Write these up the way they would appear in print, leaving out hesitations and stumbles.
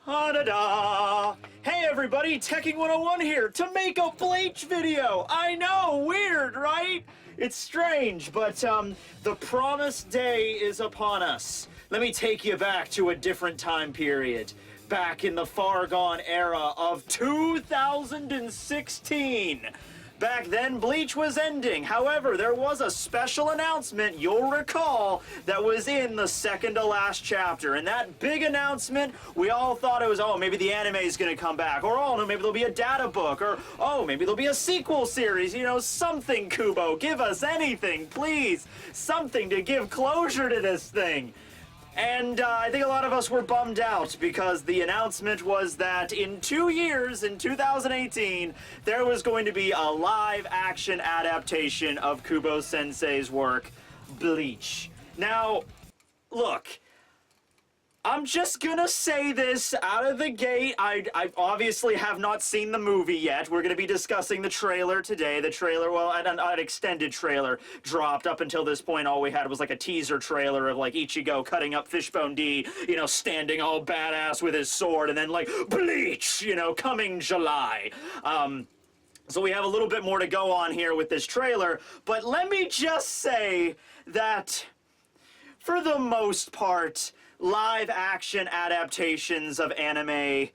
Da-da! Hey everybody, Tekking101 here to make a Bleach video! I know, weird, right? It's strange, but the promised day is upon us. Let me take you back to a different time period. Back in the far gone era of 2016. Back then, Bleach was ending. However, there was a special announcement, you'll recall, that was in the second to last chapter. And that big announcement, we all thought it was, oh, maybe the anime is going to come back. Or, oh, no, maybe there'll be a data book. Or, oh, maybe there'll be a sequel series. You know, something, Kubo. Give us anything, please. Something to give closure to this thing. And I think a lot of us were bummed out because the announcement was that in 2 years, in 2018, there was going to be a live-action adaptation of Kubo Sensei's work, Bleach. Now, look, I'm just gonna say this out of the gate. I obviously have not seen the movie yet. We're gonna be discussing the trailer today. The trailer, well, an extended trailer dropped. Up until this point, all we had was like a teaser trailer of like Ichigo cutting up Fishbone D, you know, standing all badass with his sword, and then like, Bleach, you know, coming July. So we have a little bit more to go on here with this trailer, but let me just say that, for the most part, live-action adaptations of anime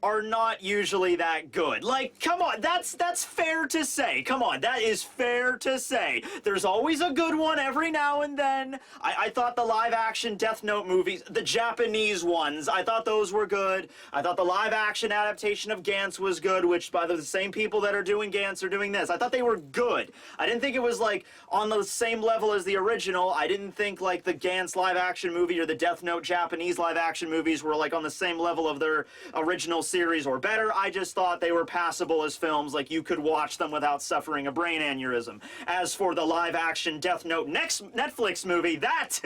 are not usually that good. Like, come on, that's fair to say. Come on, that is fair to say. There's always a good one every now and then. I thought the live-action Death Note movies, the Japanese ones, I thought those were good. I thought the live-action adaptation of Gantz was good, which by the same people that are doing Gantz are doing this. I thought they were good. I didn't think it was, like, on the same level as the original. I didn't think, like, the Gantz live-action movie or the Death Note Japanese live-action movies were, like, on the same level of their original series or better. I just thought they were passable as films, like you could watch them without suffering a brain aneurysm. As for the live-action Death Note Netflix movie, that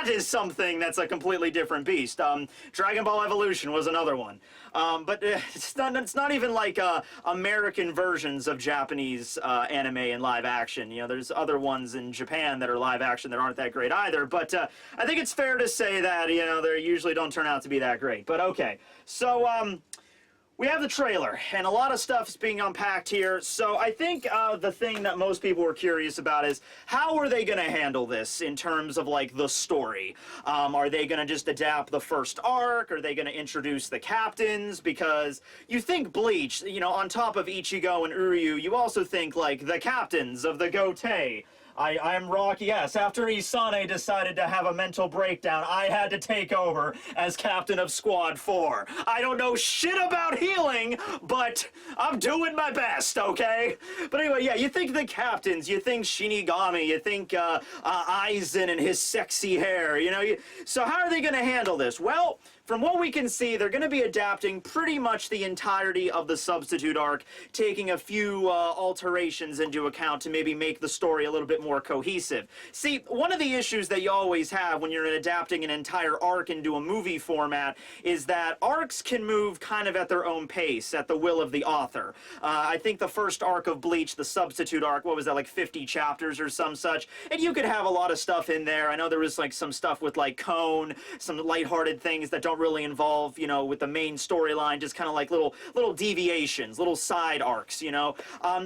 is something that's a completely different beast. Dragon Ball Evolution was another one. But it's not even like American versions of Japanese anime and live action. You know, there's other ones in Japan that are live action that aren't that great either. But I think it's fair to say that, you know, they usually don't turn out to be that great. But okay, so we have the trailer, and a lot of stuff is being unpacked here, so I think the thing that most people were curious about is, how are they going to handle this in terms of, like, the story? Are they going to just adapt the first arc? Are they going to introduce the captains? Because you think Bleach, you know, on top of Ichigo and Uryu, you also think, like, the captains of the Gotei. I'm Rock, yes. After Isane decided to have a mental breakdown, I had to take over as captain of Squad 4. I don't know shit about healing, but I'm doing my best, okay? But anyway, yeah, you think the captains, you think Shinigami, you think Aizen and his sexy hair, you know? So how are they going to handle this? Well, from what we can see, they're going to be adapting pretty much the entirety of the Substitute arc, taking a few alterations into account to maybe make the story a little bit more cohesive. See, one of the issues that you always have when you're adapting an entire arc into a movie format is that arcs can move kind of at their own pace, at the will of the author. I think the first arc of Bleach, the Substitute arc, what was that, like 50 chapters or some such? And you could have a lot of stuff in there. I know there was like some stuff with like Cone, some lighthearted things that don't really involve, you know, with the main storyline, just kind of like little deviations, little side arcs, you know.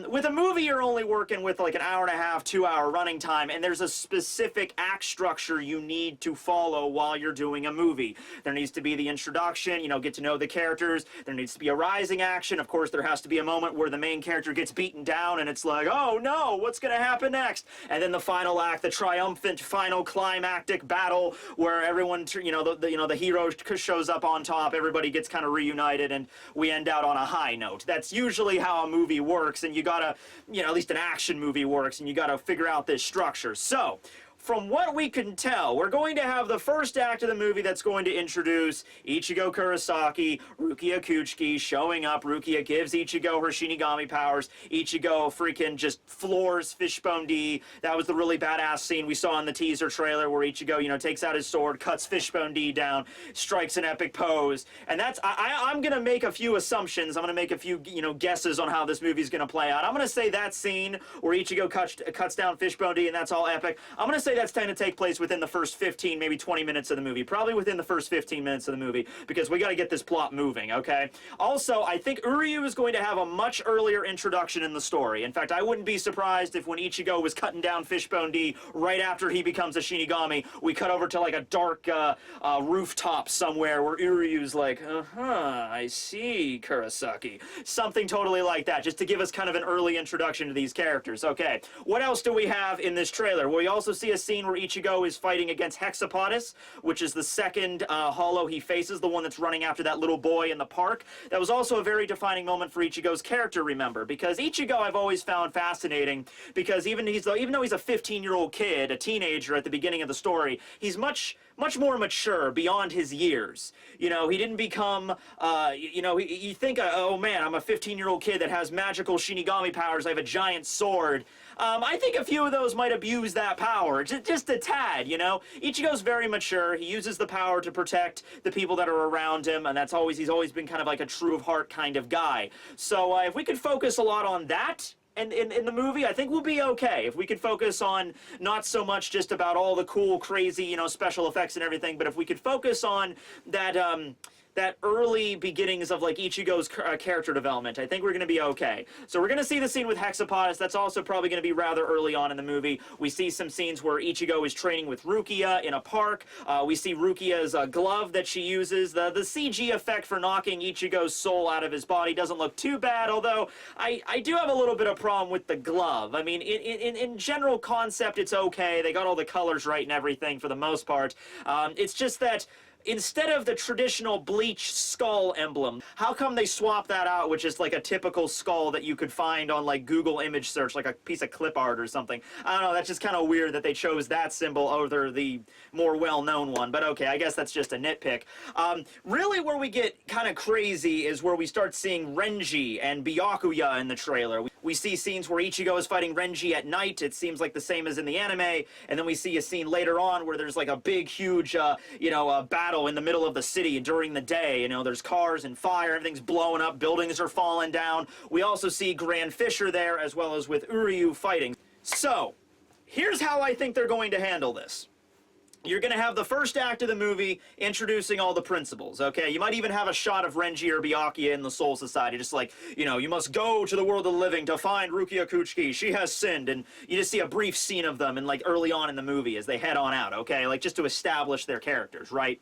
With a movie, you're only working with like an hour and a half, 2 hour running time, and there's a specific act structure you need to follow while you're doing a movie. There needs to be the introduction, you know, get to know the characters. There needs to be a rising action. Of course, there has to be a moment where the main character gets beaten down, and it's like, oh no, what's going to happen next? And then the final act, the triumphant final climactic battle, where everyone, you know, the hero shows up on top, everybody gets kind of reunited, and we end out on a high note. That's usually how a movie works, and you gotta, you know, at least an action movie works, and you gotta figure out this structure. So, from what we can tell, we're going to have the first act of the movie that's going to introduce Ichigo Kurosaki, Rukia Kuchiki showing up. Rukia gives Ichigo her Shinigami powers. Ichigo freaking just floors Fishbone D. That was the really badass scene we saw in the teaser trailer where Ichigo, you know, takes out his sword, cuts Fishbone D down, strikes an epic pose. And that's, I'm going to make a few assumptions. I'm going to make a few, you know, guesses on how this movie's going to play out. I'm going to say that scene where Ichigo cuts down Fishbone D and that's all epic. I'm going to say that's going to take place within the first 15, maybe 20 minutes of the movie. Probably within the first 15 minutes of the movie, because we got to get this plot moving, okay? Also, I think Uryu is going to have a much earlier introduction in the story. In fact, I wouldn't be surprised if when Ichigo was cutting down Fishbone D right after he becomes a Shinigami, we cut over to like a dark rooftop somewhere where Uryu's like, I see, Kurosaki. Something totally like that, just to give us kind of an early introduction to these characters. Okay, what else do we have in this trailer? Well, we also see a scene where Ichigo is fighting against Hexapotus, which is the second hollow he faces, the one that's running after that little boy in the park. That was also a very defining moment for Ichigo's character, remember, because Ichigo I've always found fascinating, because even though he's a 15-year-old kid, a teenager at the beginning of the story, he's much more mature beyond his years. You know, he didn't become, you think, oh man, I'm a 15-year-old kid that has magical Shinigami powers, I have a giant sword. I think a few of those might abuse that power, just a tad, you know? Ichigo's very mature, he uses the power to protect the people that are around him, and he's always been kind of like a true of heart kind of guy. So if we could focus a lot on that, in the movie, I think we'll be okay. If we could focus on not so much just about all the cool, crazy, you know, special effects and everything, but if we could focus on that, that early beginnings of like Ichigo's character development, I think we're going to be okay. So we're going to see the scene with Hexapotus. That's also probably going to be rather early on in the movie. We see some scenes where Ichigo is training with Rukia in a park. We see Rukia's glove that she uses. The CG effect for knocking Ichigo's soul out of his body doesn't look too bad, although I do have a little bit of problem with the glove. I mean, in general concept, it's okay. They got all the colors right and everything for the most part. It's just that instead of the traditional Bleach skull emblem, how come they swap that out with just like a typical skull that you could find on like Google image search, like a piece of clip art or something? I don't know, that's just kind of weird that they chose that symbol over the more well-known one, but okay, I guess that's just a nitpick. Really where we get kind of crazy is where we start seeing Renji and Byakuya in the trailer. We see scenes where Ichigo is fighting Renji at night. It seems like the same as in the anime. And then we see a scene later on where there's like a big, huge, battle in the middle of the city during the day. You know, there's cars and fire, everything's blowing up, buildings are falling down. We also see Grand Fisher there, as well as with Uryu fighting. So, here's how I think they're going to handle this. You're going to have the first act of the movie introducing all the principles, okay? You might even have a shot of Renji or Byakuya in the Soul Society, just like, you know, you must go to the world of the living to find Rukia Kuchiki. She has sinned, and you just see a brief scene of them, and like early on in the movie as they head on out, okay? Like just to establish their characters, right?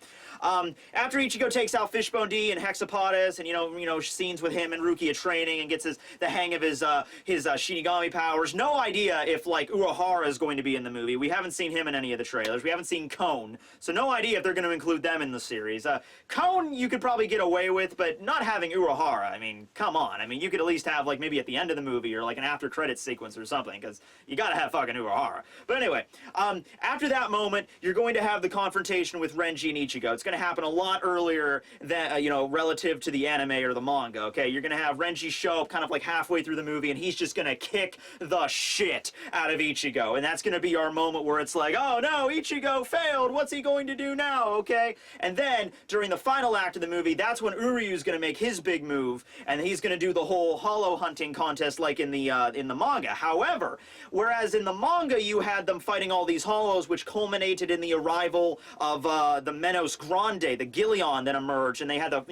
After Ichigo takes out Fishbone D and Hexapotus, and you know, scenes with him and Rukia training and gets the hang of his Shinigami powers. No idea if like Urahara is going to be in the movie. We haven't seen him in any of the trailers. We haven't seen Cone, so no idea if they're going to include them in the series. Cone you could probably get away with, but not having Urahara, I mean, come on. I mean, you could at least have like maybe at the end of the movie or like an after credits sequence or something, because you got to have fucking Urahara. But anyway, after that moment, you're going to have the confrontation with Renji and Ichigo. It's going to happen a lot earlier than, relative to the anime or the manga, okay? You're going to have Renji show up kind of like halfway through the movie, and he's just going to kick the shit out of Ichigo. And that's going to be our moment where it's like, oh no, Ichigo failed. What's he going to do now, okay? And then, during the final act of the movie, that's when Uryu's going to make his big move, and he's going to do the whole hollow hunting contest like in the manga. However, whereas in the manga you had them fighting all these hollows, which culminated in the arrival of the Menos Grande, the Gillion that emerged, and they had to,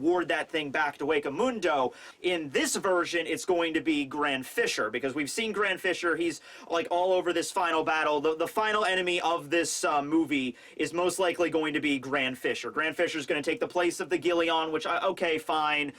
ward that thing back to Wakamundo. In this version, it's going to be Grand Fisher, because we've seen Grand Fisher. He's like all over this final battle. The final enemy of this movie is most likely going to be Grand Fisher. Grand Fisher's going to take the place of the Gillion, which, okay, fine.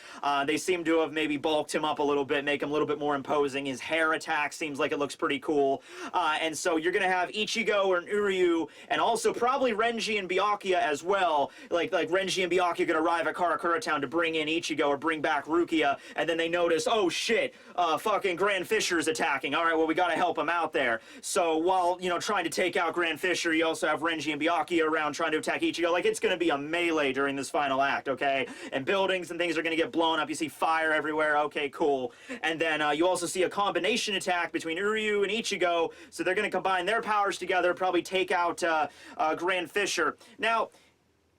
They seem to have maybe bulked him up a little bit, make him a little bit more imposing. His hair attack seems like it looks pretty cool. And so you're going to have Ichigo and Uryu, and also probably Renji and Byakuya as well. Like Renji and Byakuya are going to arrive at Karakura Town to bring in Ichigo or bring back Rukia, and then they notice, oh shit, fucking Grand Fisher's attacking. All right, well, we got to help him out there. So while, trying to take out Grand Fisher, you also have Renji and Byakuya around trying to attack Ichigo. Like, it's going to be a melee during this final act, okay? And buildings and things are going to get blown up. You see fire everywhere. Okay, cool. And then you also see a combination attack between Uryu and Ichigo, so they're going to combine their powers together, probably take out Grand Fisher. Now,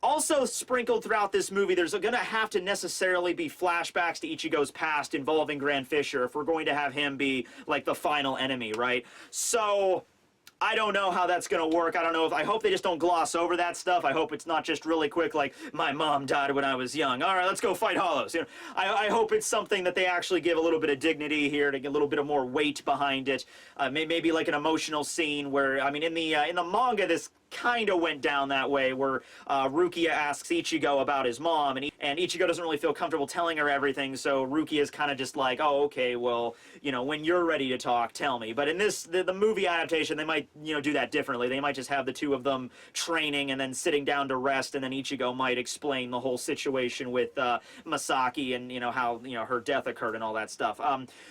also sprinkled throughout this movie, there's going to have to necessarily be flashbacks to Ichigo's past involving Grand Fisher if we're going to have him be, like, the final enemy, right? So I don't know how that's gonna work. I don't know if, I hope they just don't gloss over that stuff. I hope it's not just really quick, like, my mom died when I was young. All right, let's go fight Hollows. You know, I hope it's something that they actually give a little bit of dignity here, to get a little bit of more weight behind it. Maybe like an emotional scene where, I mean, in the manga, this kind of went down that way, where Rukia asks Ichigo about his mom, and Ichigo doesn't really feel comfortable telling her everything, so Rukia is kind of just like, oh, okay, well, you know, when you're ready to talk, tell me. But in this, the movie adaptation, they might, you know, do that differently. They might just have the two of them training and then sitting down to rest, and then Ichigo might explain the whole situation with Masaki and, you know, how, you know, her death occurred and all that stuff.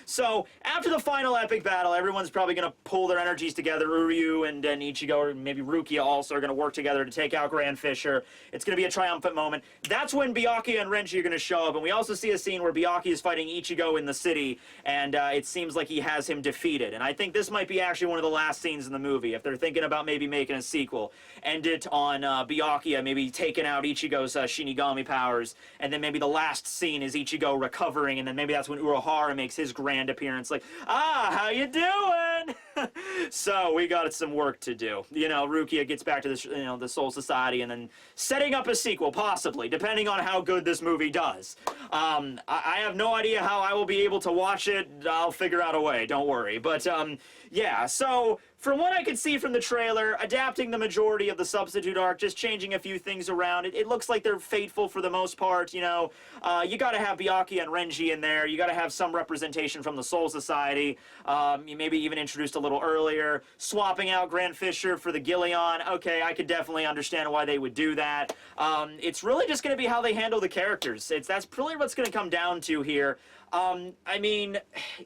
So after the final epic battle, everyone's probably going to pull their energies together. Uryu and Ichigo, or maybe Rukia also, are going to work together to take out Grand Fisher. It's going to be a triumphant moment. That's when Byakuya and Renji are going to show up, and we also see a scene where Byakuya is fighting Ichigo in the city, and it seems like he has him defeated. And I think this might be actually one of the last scenes in the movie, if they're thinking about maybe making a sequel. End it on Byakuya maybe taking out Ichigo's Shinigami powers, and then maybe the last scene is Ichigo recovering, and then maybe that's when Uruhara makes his grand appearance, like, how you doing? So we got some work to do. You know, Rukia gets back to this, you know, the Soul Society, and then setting up a sequel, possibly, depending on how good this movie does. I have no idea how I will be able to watch it. I'll figure out a way, don't worry. But, yeah, so from what I could see from the trailer, adapting the majority of the substitute arc, just changing a few things around, it looks like they're faithful for the most part, you know. You gotta have Byakuya and Renji in there, you gotta have some representation from the Soul Society, you maybe even introduced a little earlier, swapping out Grand Fisher for the Gillion. Okay, I could definitely understand why they would do that. It's really just gonna be how they handle the characters. That's really what's gonna come down to here. I mean,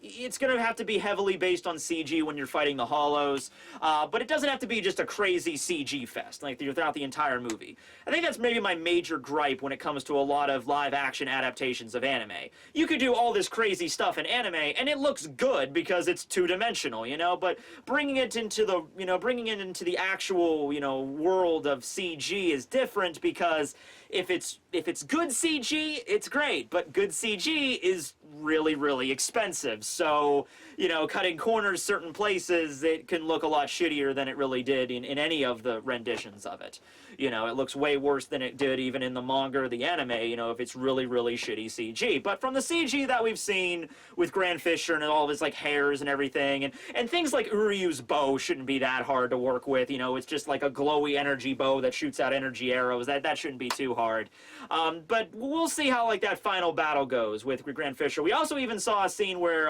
it's going to have to be heavily based on CG when you're fighting the Hollows, but it doesn't have to be just a crazy CG fest, like, throughout the entire movie. I think that's maybe my major gripe when it comes to a lot of live-action adaptations of anime. You could do all this crazy stuff in anime, and it looks good because it's two-dimensional, you know, but bringing it into the, you know, bringing it into the actual, you know, world of CG is different, because if it's good CG, it's great, but good CG is really, really expensive. So, you know, cutting corners certain places, it can look a lot shittier than it really did in any of the renditions of it. You know, it looks way worse than it did even in the manga or the anime, you know, if it's really, really shitty CG. But from the CG that we've seen with Grand Fisher and all of his, like, hairs and everything, and things like Uryu's bow shouldn't be that hard to work with, you know, it's just like a glowy energy bow that shoots out energy arrows. That shouldn't be too hard. But we'll see how, like, that final battle goes with Grand Fisher. We also even saw a scene where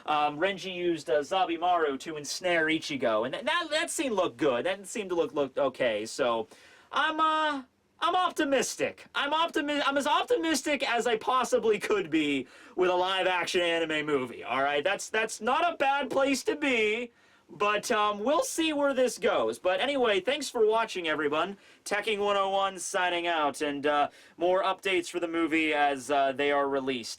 Renji used Zabimaru to ensnare Ichigo, and that scene looked good. That seemed to look okay. So I'm optimistic. I'm as optimistic as I possibly could be with a live-action anime movie. All right, that's not a bad place to be. But we'll see where this goes. But anyway, thanks for watching, everyone. Tekking101 signing out, and more updates for the movie as they are released.